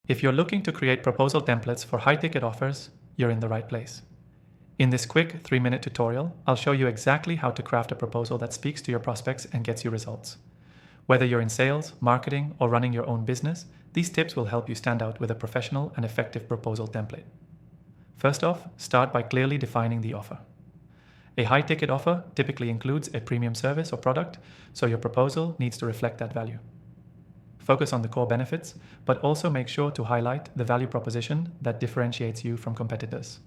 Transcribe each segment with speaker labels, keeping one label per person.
Speaker 1: If you're looking to create proposal templates for high-ticket offers, you're in the right place. In this quick 3-minute tutorial, I'll show you exactly how to craft a proposal that speaks to your prospects and gets you results. Whether you're in sales, marketing, or running your own business, these tips will help you stand out with a professional and effective proposal template. First off, start by clearly defining the offer. A high-ticket offer typically includes a premium service or product, so your proposal needs to reflect that value. Focus on the core benefits, but also make sure to highlight the value proposition that differentiates you from competitors.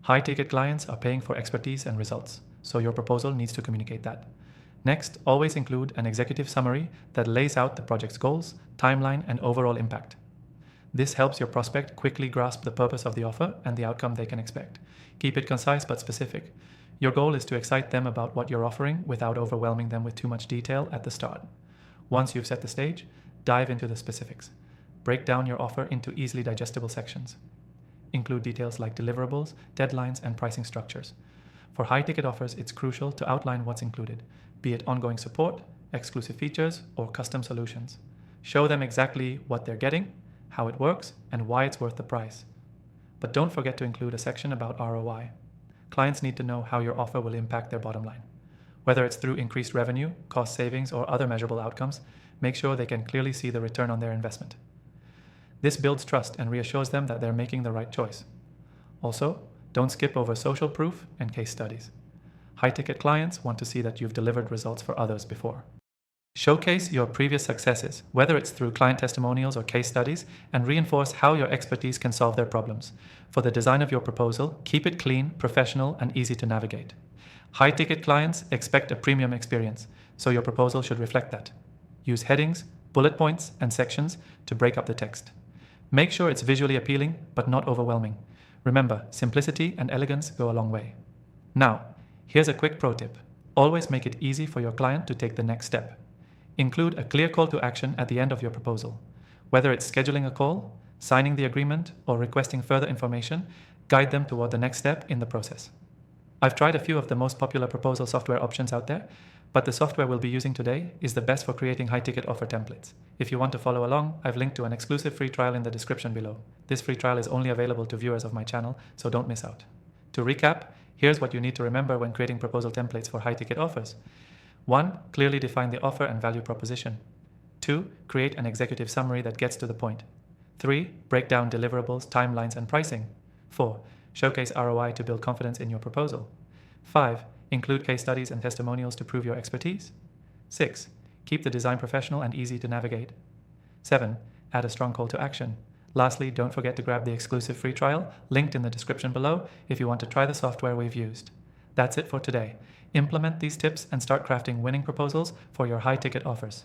Speaker 1: High-ticket clients are paying for expertise and results, so your proposal needs to communicate that. Next, always include an executive summary that lays out the project's goals, timeline, and overall impact. This helps your prospect quickly grasp the purpose of the offer and the outcome they can expect. Keep it concise but specific. Your goal is to excite them about what you're offering without overwhelming them with too much detail at the start. Once you've set the stage, dive into the specifics. Break down your offer into easily digestible sections. Include details like deliverables, deadlines, and pricing structures. For high-ticket offers, it's crucial to outline what's included, be it ongoing support, exclusive features, or custom solutions. Show them exactly what they're getting, how it works, and why it's worth the price. But don't forget to include a section about ROI. Clients need to know how your offer will impact their bottom line. Whether it's through increased revenue, cost savings, or other measurable outcomes, make sure they can clearly see the return on their investment. This builds trust and reassures them that they're making the right choice. Also, don't skip over social proof and case studies. High-ticket clients want to see that you've delivered results for others before. Showcase your previous successes, whether it's through client testimonials or case studies, and reinforce how your expertise can solve their problems. For the design of your proposal, keep it clean, professional, and easy to navigate. High-ticket clients expect a premium experience, so your proposal should reflect that. Use headings, bullet points, and sections to break up the text. Make sure it's visually appealing, but not overwhelming. Remember, simplicity and elegance go a long way. Now, here's a quick pro tip. Always make it easy for your client to take the next step. Include a clear call to action at the end of your proposal. Whether it's scheduling a call, signing the agreement, or requesting further information, guide them toward the next step in the process. I've tried a few of the most popular proposal software options out there, but the software we'll be using today is the best for creating high-ticket offer templates. If you want to follow along, I've linked to an exclusive free trial in the description below. This free trial is only available to viewers of my channel, so don't miss out. To recap, here's what you need to remember when creating proposal templates for high-ticket offers. 1. Clearly define the offer and value proposition. 2. Create an executive summary that gets to the point. 3. Break down deliverables, timelines, and pricing. 4. Showcase ROI to build confidence in your proposal. 5. Include case studies and testimonials to prove your expertise. 6. Keep the design professional and easy to navigate. 7. Add a strong call to action. Lastly, don't forget to grab the exclusive free trial, linked in the description below, if you want to try the software we've used. That's it for today. Implement these tips and start crafting winning proposals for your high-ticket offers.